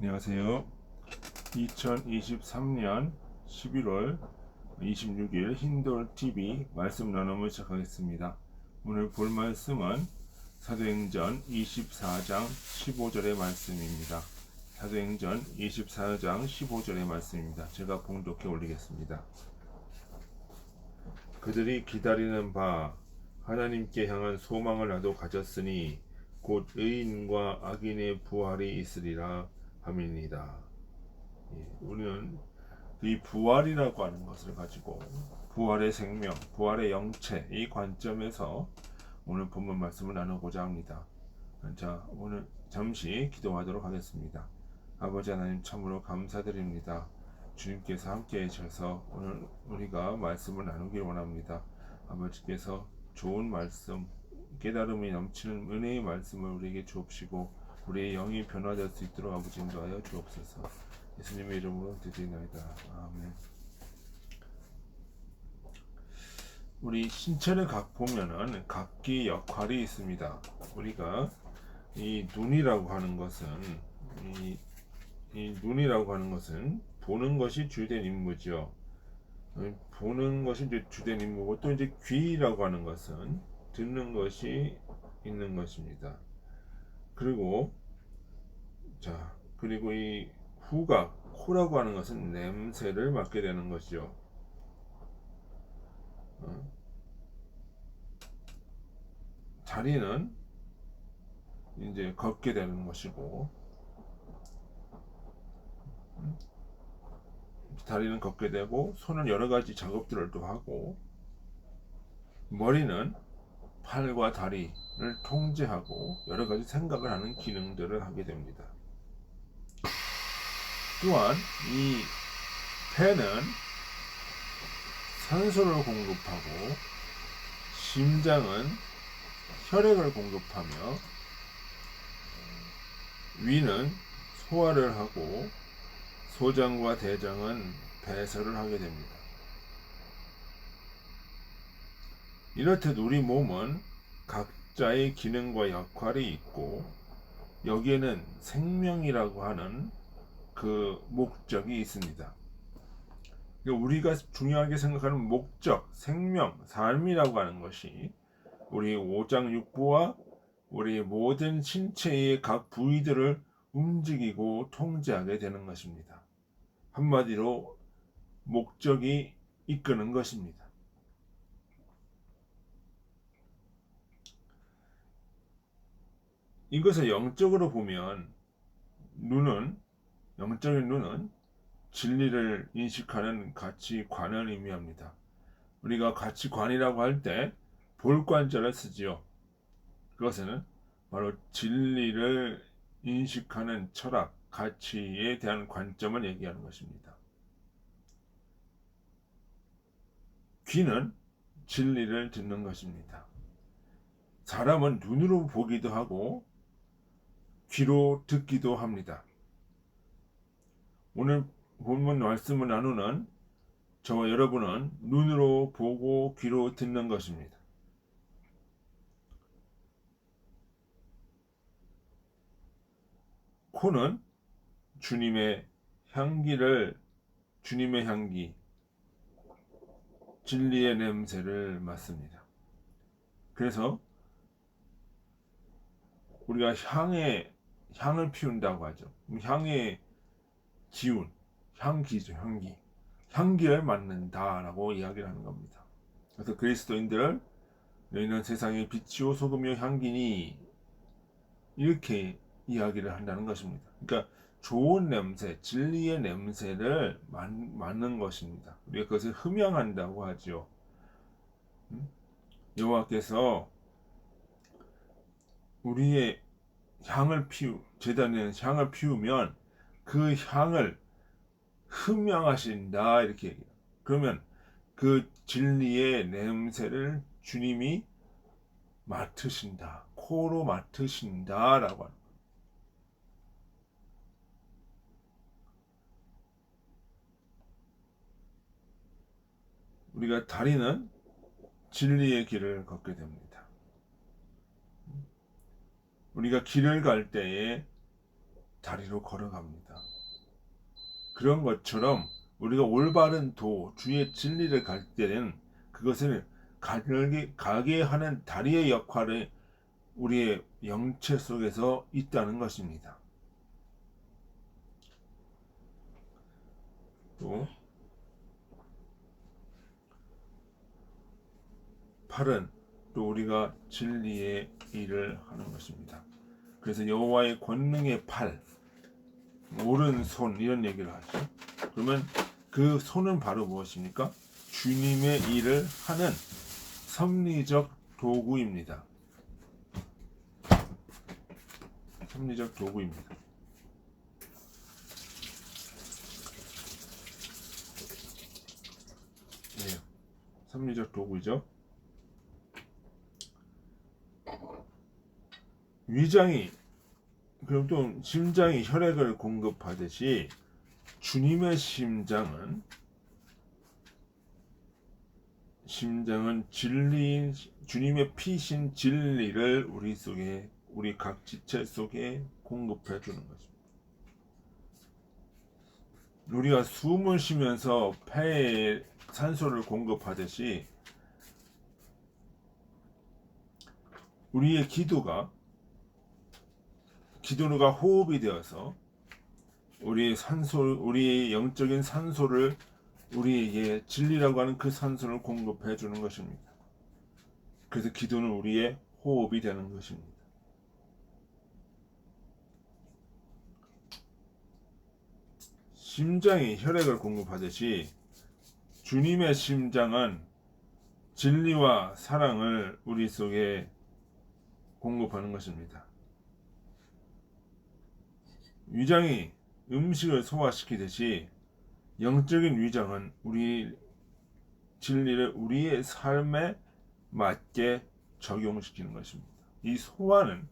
안녕하세요. 2023년 11월 26일 힌돌TV 말씀 나눔을 시작하겠습니다. 오늘 볼 말씀은 사도행전 24장 15절의 말씀입니다. 사도행전 24장 15절의 말씀입니다. 제가 봉독해 올리겠습니다. 그들이 기다리는 바 하나님께 향한 소망을 나도 가졌으니 곧 의인과 악인의 부활이 있으리라 함이니이다. 우리는 이 부활이라고 하는 것을 가지고 부활의 생명, 부활의 영체 이 관점에서 오늘 본문 말씀을 나누고자 합니다. 자, 오늘 잠시 기도하도록 하겠습니다. 아버지 하나님 참으로 감사드립니다. 주님께서 함께 해주셔서 오늘 우리가 말씀을 나누길 원합니다. 아버지께서 좋은 말씀, 깨달음이 넘치는 은혜의 말씀을 우리에게 주옵시고 우리의 영이 변화될 수 있도록 아버지 인도하여 주옵소서. 예수님의 이름으로 드리나이다. 아멘. 우리 신체를 보면은 각기 역할이 있습니다. 우리가 이 눈이라고 하는 것은 이 눈이라고 하는 것은 보는 것이 주된 임무죠. 보는 것이 이제 주된 임무고, 또 이제 귀라고 하는 것은 듣는 것이 있는 것입니다. 그리고 그리고 이 후각, 코라고 하는 것은 냄새를 맡게 되는 것이죠. 다리는 이제 걷게 되는 것이고, 다리는 걷게 되고, 손은 여러 가지 작업들을 또 하고, 머리는 팔과 다리를 통제하고 여러 가지 생각을 하는 기능들을 하게 됩니다. 또한 이 폐는 산소를 공급하고, 심장은 혈액을 공급하며, 위는 소화를 하고, 소장과 대장은 배설을 하게 됩니다. 이렇듯 우리 몸은 각자의 기능과 역할이 있고, 여기에는 생명이라고 하는 그 목적이 있습니다. 우리가 중요하게 생각하는 목적, 생명, 삶이라고 하는 것이 우리 오장육부와 우리 모든 신체의 각 부위들을 움직이고 통제하게 되는 것입니다. 한마디로 목적이 이끄는 것입니다. 이것을 영적으로 보면 영적인 눈은 진리를 인식하는 가치관을 의미합니다. 우리가 가치관이라고 할 때 볼관절을 쓰지요. 그것은 바로 진리를 인식하는 철학, 가치에 대한 관점을 얘기하는 것입니다. 귀는 진리를 듣는 것입니다. 사람은 눈으로 보기도 하고 귀로 듣기도 합니다. 오늘 본문 말씀을 나누는 저와 여러분은 눈으로 보고 귀로 듣는 것입니다. 코는 주님의 향기, 진리의 냄새를 맡습니다. 그래서 우리가 향을 피운다고 하죠. 향의 기운, 향기죠, 향기. 향기를 맡는다라고 이야기를 하는 겁니다. 그래서 그리스도인들을 너희는 세상의 빛이요 소금이요 향기니 이렇게 이야기를 한다는 것입니다. 그러니까 좋은 냄새, 진리의 냄새를 맡는 것입니다. 우리가 그것을 흠양한다고 하죠. 여호와께서 우리의 제단에 향을 피우면 그 향을 흠양하신다 이렇게 얘기해요. 그러면 그 진리의 냄새를 주님이 맡으신다, 코로 맡으신다라고 합니다. 우리가 다리는 진리의 길을 걷게 됩니다. 우리가 길을 갈 때에 다리로 걸어갑니다. 그런 것처럼 우리가 올바른 주의 진리를 갈 때는 그것을 가게 하는 다리의 역할을 우리의 영체 속에서 있다는 것입니다. 또 팔은 또 우리가 진리의 일을 하는 것입니다. 그래서 여호와의 권능의 팔, 오른손 이런 얘기를 하죠. 그러면 그 손은 바로 무엇입니까? 주님의 일을 하는 섭리적 도구입니다. 섭리적 도구입니다. 네, 섭리적 도구이죠. 위장이 그럼 또 심장이 혈액을 공급하듯이 주님의 심장은 진리인 주님의 피신 진리를 우리 각 지체 속에 공급해 주는 것입니다. 우리가 숨을 쉬면서 폐에 산소를 공급하듯이 우리의 기도가 호흡이 되어서 우리의 영적인 산소를 우리에게 진리라고 하는 그 산소를 공급해 주는 것입니다. 그래서 기도는 우리의 호흡이 되는 것입니다. 심장이 혈액을 공급하듯이 주님의 심장은 진리와 사랑을 우리 속에 공급하는 것입니다. 위장이 음식을 소화시키듯이 영적인 위장은 진리를 우리의 삶에 맞게 적용시키는 것입니다. 이 소화는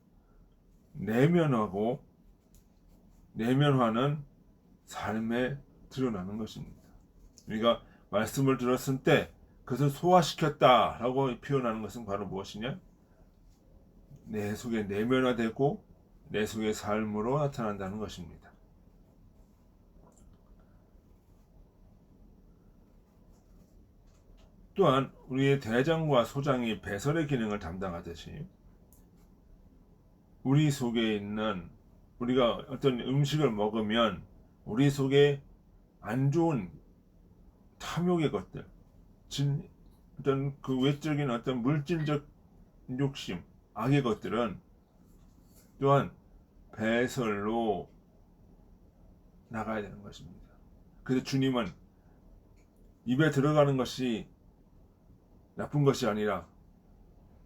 내면화는 삶에 드러나는 것입니다. 우리가 말씀을 들었을 때 그것을 소화시켰다라고 표현하는 것은 바로 무엇이냐? 내 속에 내면화되고 내 속의 삶으로 나타난다는 것입니다. 또한 우리의 대장과 소장이 배설의 기능을 담당하듯이 우리 속에 있는 우리가 어떤 음식을 먹으면 우리 속에 안 좋은 탐욕의 것들, 어떤 그 외적인 어떤 물질적 욕심, 악의 것들은 또한 배설로 나가야 되는 것입니다. 그래서 주님은 입에 들어가는 것이 나쁜 것이 아니라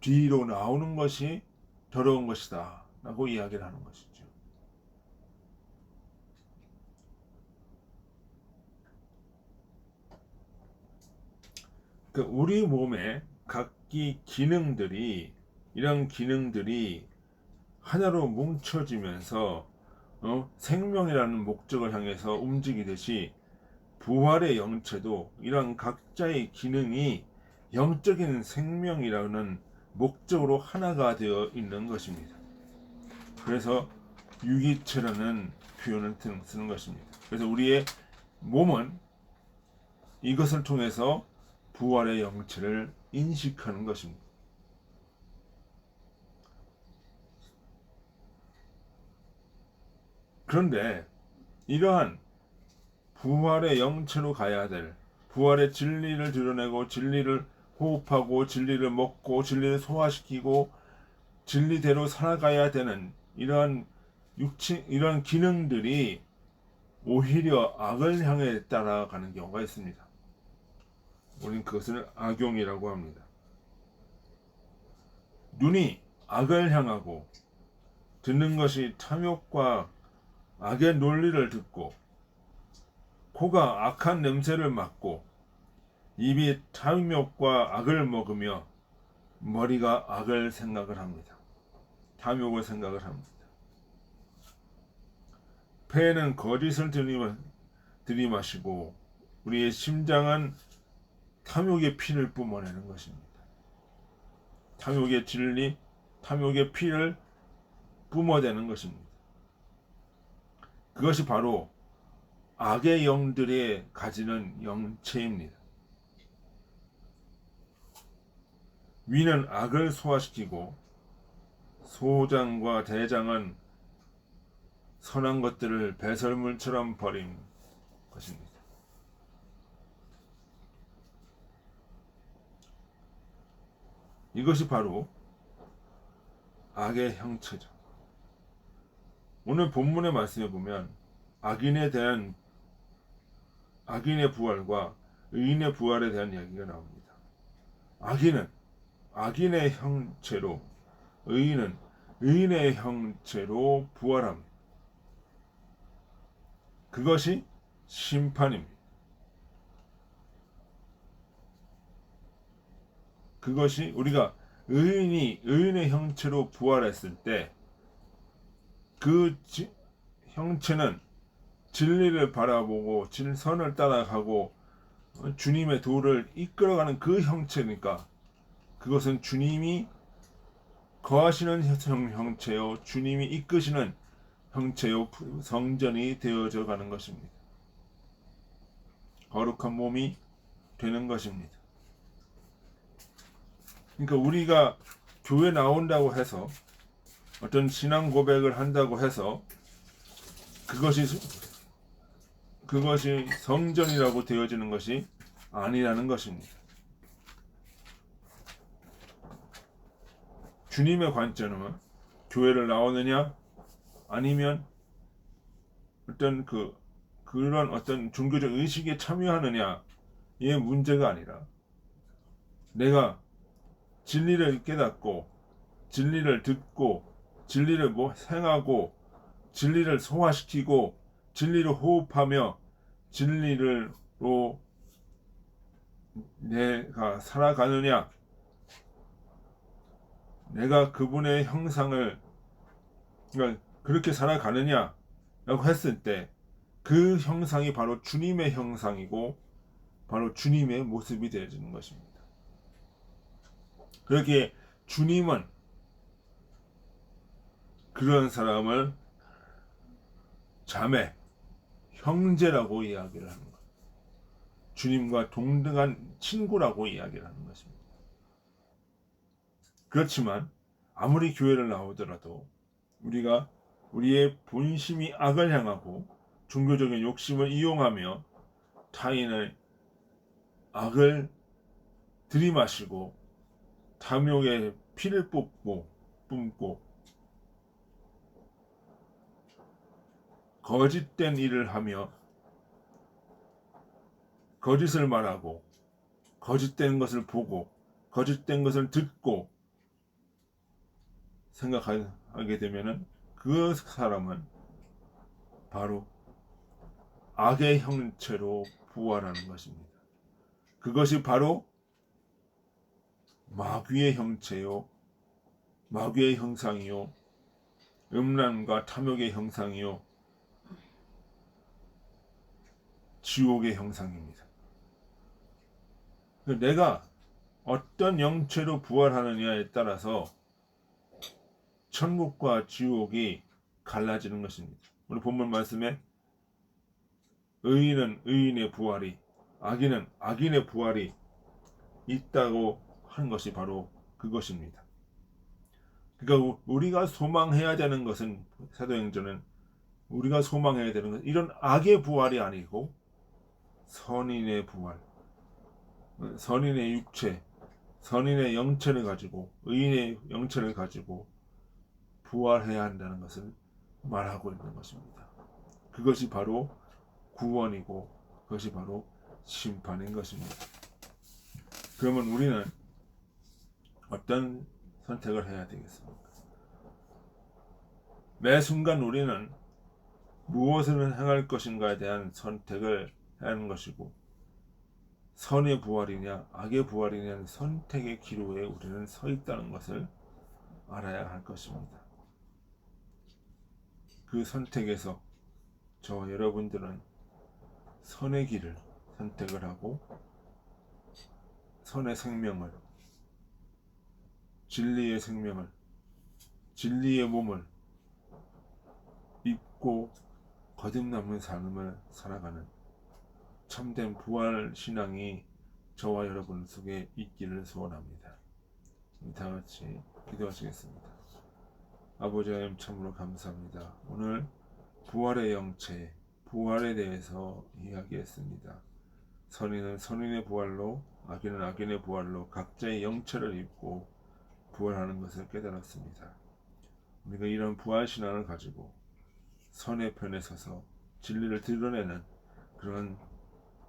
뒤로 나오는 것이 더러운 것이다 라고 이야기를 하는 것이죠. 우리 몸의 각기 이런 기능들이 하나로 뭉쳐지면서 생명이라는 목적을 향해서 움직이듯이 부활의 영체도 이런 각자의 기능이 영적인 생명이라는 목적으로 하나가 되어 있는 것입니다. 그래서 유기체라는 표현을 쓰는 것입니다. 그래서 우리의 몸은 이것을 통해서 부활의 영체를 인식하는 것입니다. 그런데 이러한 부활의 영체로 가야 될 부활의 진리를 드러내고 진리를 호흡하고 진리를 먹고 진리를 소화시키고 진리대로 살아가야 되는 이러한 기능들이 오히려 악을 향해 따라가는 경우가 있습니다. 우리는 그것을 악용이라고 합니다. 눈이 악을 향하고 듣는 것이 탐욕과 악의 논리를 듣고 코가 악한 냄새를 맡고 입이 탐욕과 악을 먹으며 머리가 악을 생각을 합니다. 탐욕을 생각을 합니다. 폐에는 거짓을 들이마시고 우리의 심장은 탐욕의 피를 뿜어내는 것입니다. 탐욕의 진리, 탐욕의 피를 뿜어대는 것입니다. 그것이 바로 악의 영들이 가지는 영체입니다. 위는 악을 소화시키고 소장과 대장은 선한 것들을 배설물처럼 버린 것입니다. 이것이 바로 악의 형체죠. 오늘 본문의 말씀에 보면 악인에 대한 악인의 부활과 의인의 부활에 대한 이야기가 나옵니다. 악인은 악인의 형체로, 의인은 의인의 형체로 부활합니다. 그것이 심판입니다. 그것이 우리가 의인이 의인의 형체로 부활했을 때 그 형체는 진리를 바라보고 진선을 따라가고 주님의 도를 이끌어가는 그 형체니까 그것은 주님이 거하시는 형체요, 주님이 이끄시는 형체요, 성전이 되어져 가는 것입니다. 거룩한 몸이 되는 것입니다. 그러니까 우리가 교회 나온다고 해서 어떤 신앙 고백을 한다고 해서 그것이 성전이라고 되어지는 것이 아니라는 것입니다. 주님의 관점은 교회를 나오느냐 아니면 그런 어떤 종교적 의식에 참여하느냐의 문제가 아니라 내가 진리를 깨닫고 진리를 듣고 진리를 행하고 진리를 소화시키고 진리를 호흡하며 진리로 내가 살아가느냐, 내가 그분의 형상을 그렇게 살아가느냐라고 했을 때 그 형상이 바로 주님의 형상이고 바로 주님의 모습이 되어지는 것입니다. 그렇게 주님은 그런 사람을 자매, 형제라고 이야기를 하는 것, 주님과 동등한 친구라고 이야기를 하는 것입니다. 그렇지만 아무리 교회를 나오더라도 우리가 우리의 본심이 악을 향하고 종교적인 욕심을 이용하며 타인의 악을 들이마시고 탐욕의 피를 뿜고 거짓된 일을 하며 거짓을 말하고 거짓된 것을 보고 거짓된 것을 듣고 생각하게 되면은 그 사람은 바로 악의 형체로 부활하는 것입니다. 그것이 바로 마귀의 형체요, 마귀의 형상이요, 음란과 탐욕의 형상이요, 지옥의 형상입니다. 내가 어떤 형체로 부활하느냐에 따라서 천국과 지옥이 갈라지는 것입니다. 오늘 본문 말씀에 의인은 의인의 부활이, 악인은 악인의 부활이 있다고 하는 것이 바로 그것입니다. 그러니까 우리가 소망해야 되는 것은, 사도행전은 우리가 소망해야 되는 것은 이런 악의 부활이 아니고 선인의 부활, 선인의 육체, 선인의 영체를 가지고, 의인의 영체를 가지고 부활해야 한다는 것을 말하고 있는 것입니다. 그것이 바로 구원이고 그것이 바로 심판인 것입니다. 그러면 우리는 어떤 선택을 해야 되겠습니까? 매 순간 우리는 무엇을 행할 것인가에 대한 선택을 해야 하는 것이고, 선의 부활이냐 악의 부활이냐는 선택의 기로에 우리는 서 있다는 것을 알아야 할 것입니다. 그 선택에서 저 여러분들은 선의 길을 선택을 하고 선의 생명을, 진리의 생명을, 진리의 몸을 입고 거듭남는 삶을 살아가는 참된 부활 신앙이 저와 여러분 속에 있기를 소원합니다. 다 같이 기도하시겠습니다. 아버지 하나님 참으로 감사합니다. 오늘 부활의 영체, 부활에 대해서 이야기했습니다. 선인은 선인의 부활로, 악인은 악인의 부활로 각자의 영체를 입고 부활하는 것을 깨달았습니다. 우리가 이런 부활 신앙을 가지고 선의 편에 서서 진리를 드러내는 그런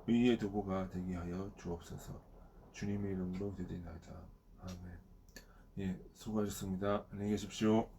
의의 도구가 되게 하여 주옵소서. 주님의 이름으로 기도드립니다. 아멘. 예, 수고하셨습니다. 안녕히 계십시오.